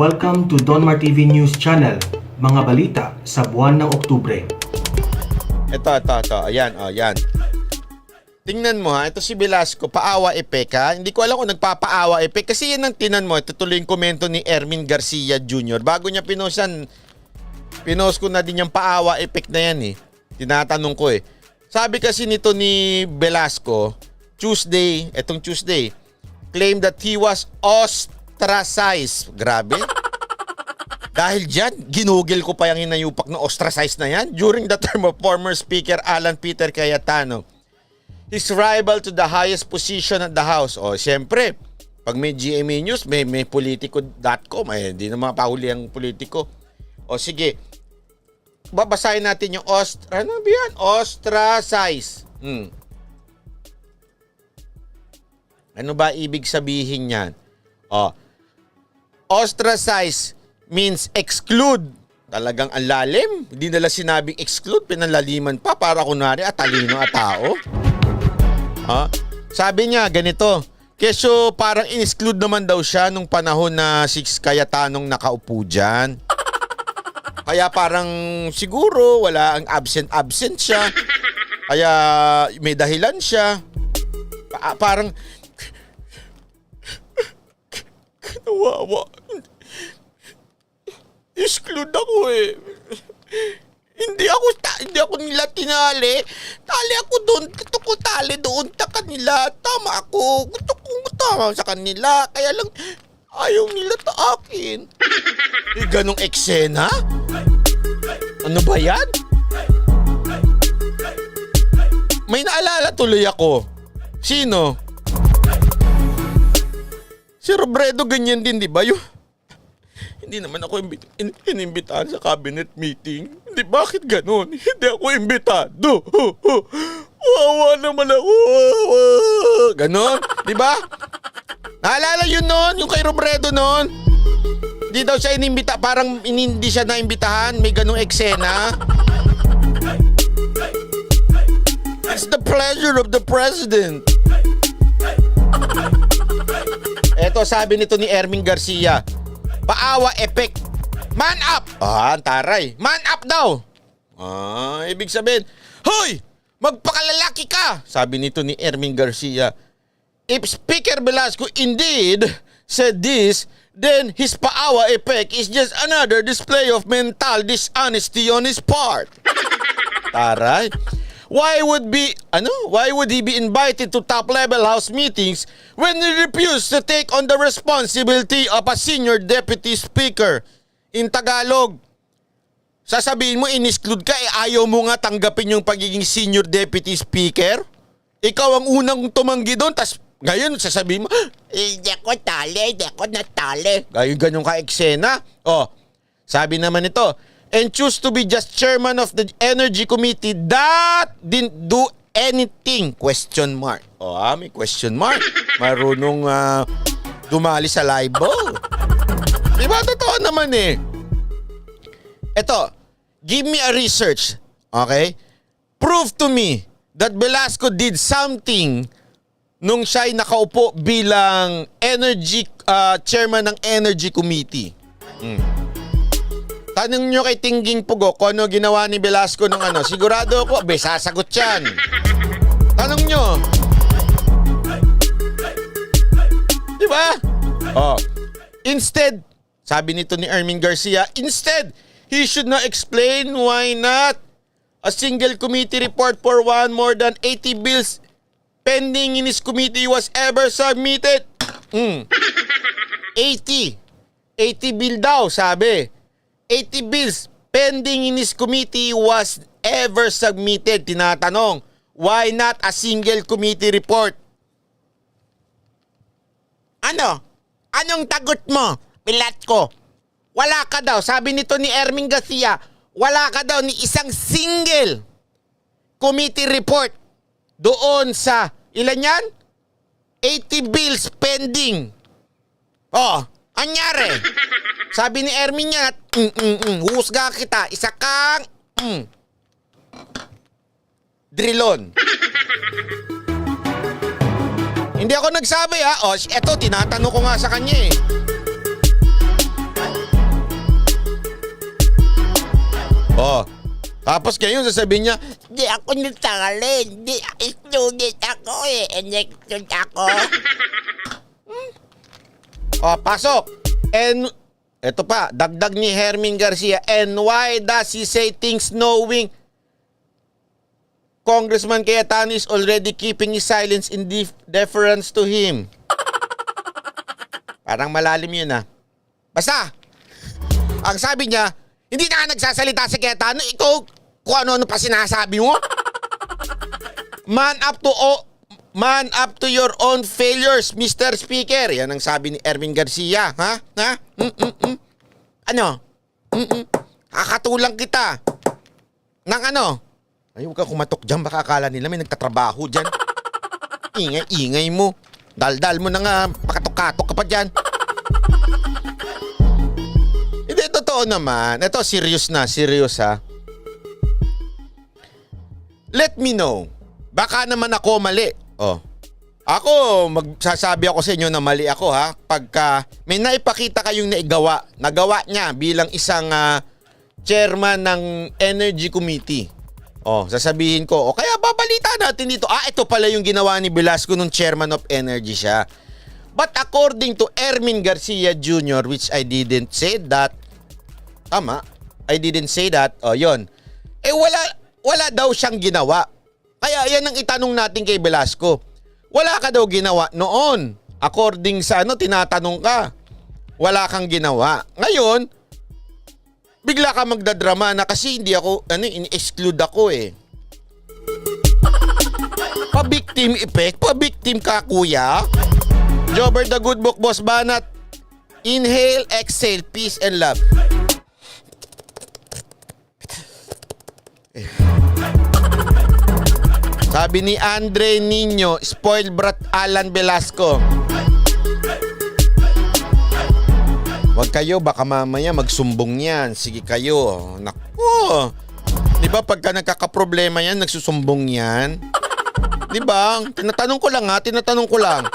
Welcome to Donmar TV News Channel, mga balita sa buwan ng Oktubre. Ito. Ayan. Tingnan mo ha, ito si Velasco, paawa epek ha. Hindi ko alam kung nagpapaawa epek kasi yan ang tinan mo. Ito tuloy yung komento ni Ermin Garcia Jr. Bago niya pinost ko na din yung paawa epek na yan eh. Tinatanong ko eh. Sabi kasi nito ni Velasco, Tuesday, claimed that he was ostracized. Grabe. Dahil dyan, ginugil ko pa yung hinayupak na ostracized na yan during the term of former Speaker Alan Peter Cayetano. His rival to the highest position at the House. O, siyempre, pag may GMA News, may politico.com. Ay, hindi na mapahuli ang politiko. O, sige. Babasahin natin yung ostracize. Ano ba ibig sabihin yan? O, ostracize means exclude. Talagang ang lalim. Hindi nila sinabing exclude, pinalaliman pa para kunwari talino at tao. Sabi niya ganito, keso parang in-exclude naman daw siya nung panahon na si Cayetanong nakaupo dyan. Kaya parang siguro wala ang absent siya. Kaya may dahilan siya. Parang kawawa. Exclude ako eh. Hindi ako nila tinali. Tali ako doon. Gusto ko tali doon sa kanila. Tama ako. Gusto ko tama sa kanila. Kaya lang ayaw nila sa akin. Ganong eksena? Ano ba yan? May naalala tuloy ako. Sino? Si Robredo ganyan din, di ba? Hindi naman ako inimbitahan sa cabinet meeting. Hindi, bakit ganun? Hindi ako imbitado. Wawa naman ako. Ganon, di ba? Naalala yun noon, yung kay Robredo noon. Hindi daw siya inimbita, parang hindi siya naimbitahan. May ganung eksena. It's the pleasure of the president. Eto, sabi nito ni Ermin Garcia, paawa epek. Man up! Taray. Man up daw. Ibig sabihin, hoy! Magpakalalaki ka! Sabi nito ni Ermin Garcia. If Speaker Velasco indeed said this, then his paawa epek is just another display of mental dishonesty on his part. Taray. Why would he be invited to top-level House meetings when he refused to take on the responsibility of a senior deputy speaker? In Tagalog, sasabihin mo in-exclude ka, ayaw mo nga tanggapin yung pagiging senior deputy speaker? Ikaw ang unang tumanggi doon, tas ngayon sasabihin mo, hindi ako natali. Ganyan ka eksena. Sabi naman ito, and choose to be just chairman of the Energy Committee that didn't do anything? Question mark. May question mark. Marunong dumali sa libo. Diba? Totoo naman eh. Eto, give me a research. Okay? Prove to me that Velasco did something nung siya'y nakaupo bilang chairman ng Energy Committee. Tanong nyo kay Tingging Pugo kung ano ginawa ni Velasco nung sigurado ako, sasagot yan. Tanong nyo. Diba? Instead, sabi nito ni Ermin Garcia, instead, he should not explain why not a single committee report for one more than 80 bills pending in his committee was ever submitted. 80 bill daw, sabi. 80 bills pending in his committee was ever submitted. Tinatanong, why not a single committee report? Anong tagot mo, Velasco? Wala ka daw. Sabi nito ni Ermin Garcia, wala ka daw ni isang single committee report doon sa, ilan yan? 80 bills pending. Anyari? Sabi ni Ermin niya, husga kita, isa kang drilon. Hindi ako nagsabi ha. Eto, tinatanong ko nga sa kanya eh. Oh. Tapos ngayon sasabihin niya, Di ako nagtangalin. Di student ako eh. Elected ako. oh, pasok. And, eto pa, dagdag ni Hermin Garcia, and why does he say things knowing Congressman Cayetano is already keeping his silence in deference to him? Parang malalim yun ah. Basta, ang sabi niya, hindi na nga nagsasalita si Cayetano, ikaw kung ano-ano pa sinasabi mo. Man up to your own failures, Mr. Speaker. Yan ang sabi ni Erwin Garcia, ha? Ha? Ano? Kakatulang kita. Nang ano? Ay, huwag ka kumatok dyan. Baka akala nila may nagtatrabaho dyan. Ingay mo. Daldal mo na nga. Pakatok-katok ka pa dyan. Hindi, totoo naman. Ito, serious na. Serious, ha? Let me know. Baka naman ako mali. Oh. Ako, magsasabi ako sa inyo na mali ako, ha? Pagka may naipakita kayong nagawa niya bilang isang chairman ng Energy Committee. Oh, sasabihin ko, o kaya babalita natin dito. Ito pala yung ginawa ni Velasco nung chairman of Energy siya. But according to Ermin Garcia Jr., which I didn't say that. Tama, I didn't say that. Oh, yon. Wala daw siyang ginawa. Kaya yan ang itanong natin kay Velasco. Wala ka daw ginawa noon. According sa tinatanong ka. Wala kang ginawa. Ngayon, bigla ka magdadrama na kasi hindi ako, in-exclude ako eh. Pa-victim effect? Pa-victim ka, kuya? Jobber the Good Book, Boss Banat. Inhale, exhale, peace and love. Sabi ni Andre Nino, spoiled brat Alan Velasco. Huwag kayo, baka mamaya magsumbong yan. Sige kayo. Naku. Di ba pagka nagkakaproblema yan, nagsusumbong yan? Di ba? Tinatanong ko lang.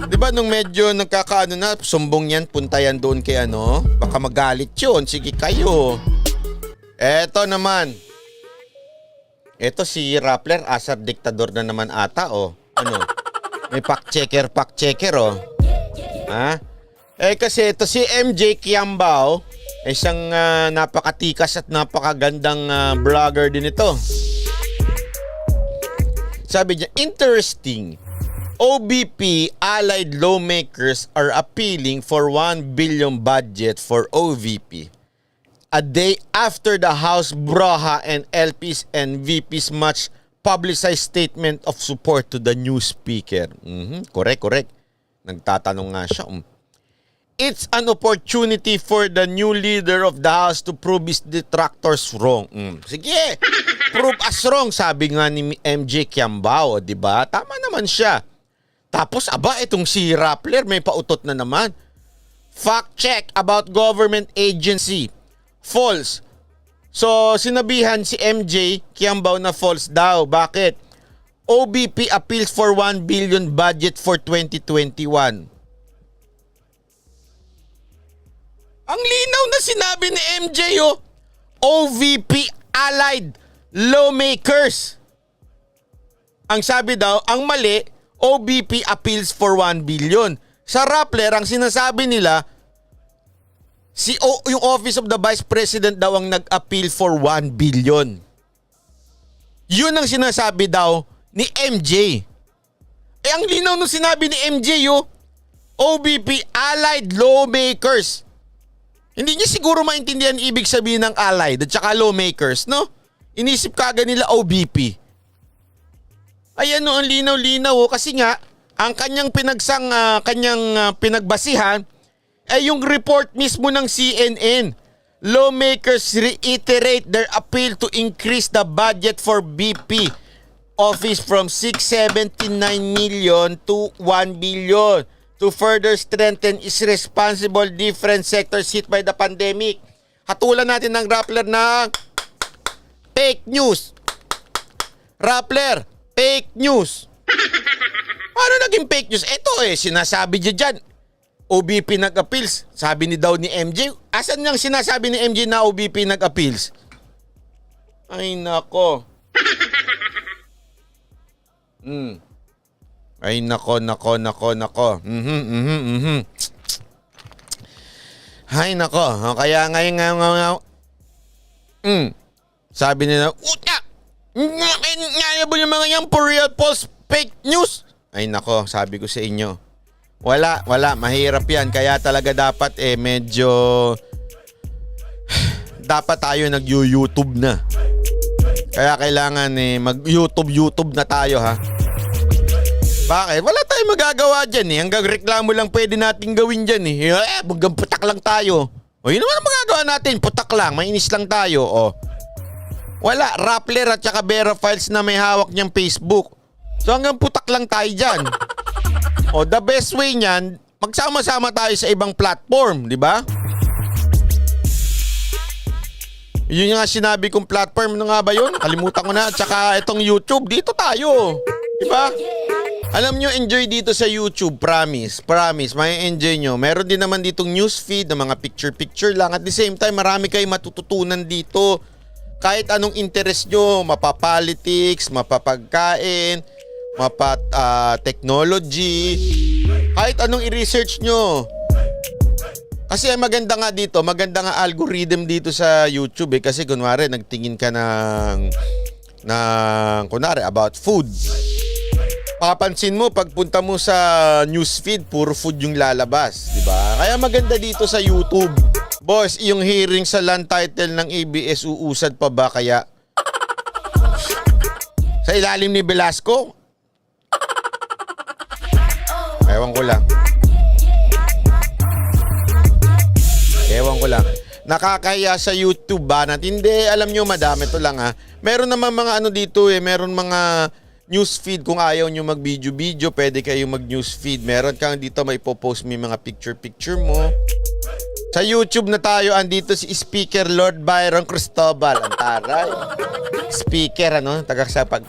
Di ba nung medyo nagkakaano na, sumbong yan, punta yan doon kay baka magalit yun. Sige kayo. Eto naman. Eto si Rappler, asar diktador na naman ata, oh. May fact-checker, oh. Ha? Kasi ito si MJ Kiambao, isang napakatikas at napakagandang vlogger din ito. Sabi niya, interesting. OVP allied lawmakers are appealing for 1 billion budget for OVP. A day after the House Braha and LPs and VPs much publicized statement of support to the new speaker. Correct. Nagtatanong nga siya. It's an opportunity for the new leader of the House to prove his detractors wrong. Sige, prove us wrong, sabi nga ni MJ Kiambao, di ba? Tama naman siya. Tapos, itong si Rappler may pautot na naman. Fact check about government agency. False. So, sinabihan si MJ Kiambao na false daw. Bakit? OBP appeals for 1 billion budget for 2021. Ang linaw na sinabi ni MJ, OVP allied lawmakers. Ang sabi daw, ang mali, OBP appeals for 1 billion. Sa Rappler, ang sinasabi nila, yung Office of the Vice President daw ang nag-appeal for 1 billion. Yun ang sinasabi daw ni MJ. Ang linaw nung sinabi ni MJ, OBP allied lawmakers. Hindi niya siguro maintindihan ibig sabihin ng allied at saka lawmakers, no? Inisip kaagad nila OBP. Ayan ang linaw-linaw kasi nga ang kanyang pinagbasihan ay yung report mismo ng CNN. Lawmakers reiterate their appeal to increase the budget for BP office from 679 million to 1 billion to further strengthen its responsible different sectors hit by the pandemic. Hatulan natin ng Rappler na fake news. Rappler, fake news. Paano naging fake news? Ito sinasabi niya dyan. OBP nag-appeals. Sabi ni daw ni MJ. Asan niyang sinasabi ni MJ na OBP nag-appeals? Ay, nako. Ay, nako. Ay, nako. Kaya ngayon nga. Sabi nila, utak! Nga ba yung mga yan for real false fake news? Ay, nako. Sabi ko sa inyo. Wala. Mahirap yan. Kaya talaga dapat medyo... dapat tayo nag-YouTube na. Kaya kailangan mag-YouTube na tayo, ha? Bakit? Wala tayong magagawa dyan eh. Hanggang reklamo lang pwede natin gawin dyan eh. Hanggang putak lang tayo. O yun naman ang magagawa natin. Putak lang. Mainis lang tayo. O. Wala. Rappler at saka Vera Files na may hawak niyang Facebook. So hanggang putak lang tayo dyan. O the best way niyan, magsama-sama tayo sa ibang platform. Di ba? Yun yung nga sinabi kong platform. Ano nga ba yun? Kalimutan ko na. At saka itong YouTube. Dito tayo. Di ba? Alam nyo, enjoy dito sa YouTube. Promise. May enjoy nyo. Meron din naman ditong newsfeed na mga picture-picture lang. At the same time, marami kayo matututunan dito. Kahit anong interest nyo. Mapapolitics, mapapagkain, technology. Kahit anong i-research nyo. Kasi maganda nga dito, maganda nga algorithm dito sa YouTube eh. Kasi kunwari, nagtingin ka ng kunwari, about food. Papansin mo, pagpunta mo sa newsfeed, puro food yung lalabas, di ba? Kaya maganda dito sa YouTube. Boss, yung hearing sa land title ng ABS, uusad pa ba kaya? Sa ilalim ni Velasco? Ewan ko lang. Nakakahiya sa YouTube ba? Hindi, alam nyo, madami to lang ha. Meron naman mga ano dito eh, meron mga newsfeed. Kung ayaw nyo mag-video-video, pwede kayo mag-newsfeed. Meron kang dito, may popost mo yung mga picture-picture mo. Sa YouTube na tayo, andito si Speaker Lord Byron Cristobal. Ang taray. Speaker, ano? Taga sa pag...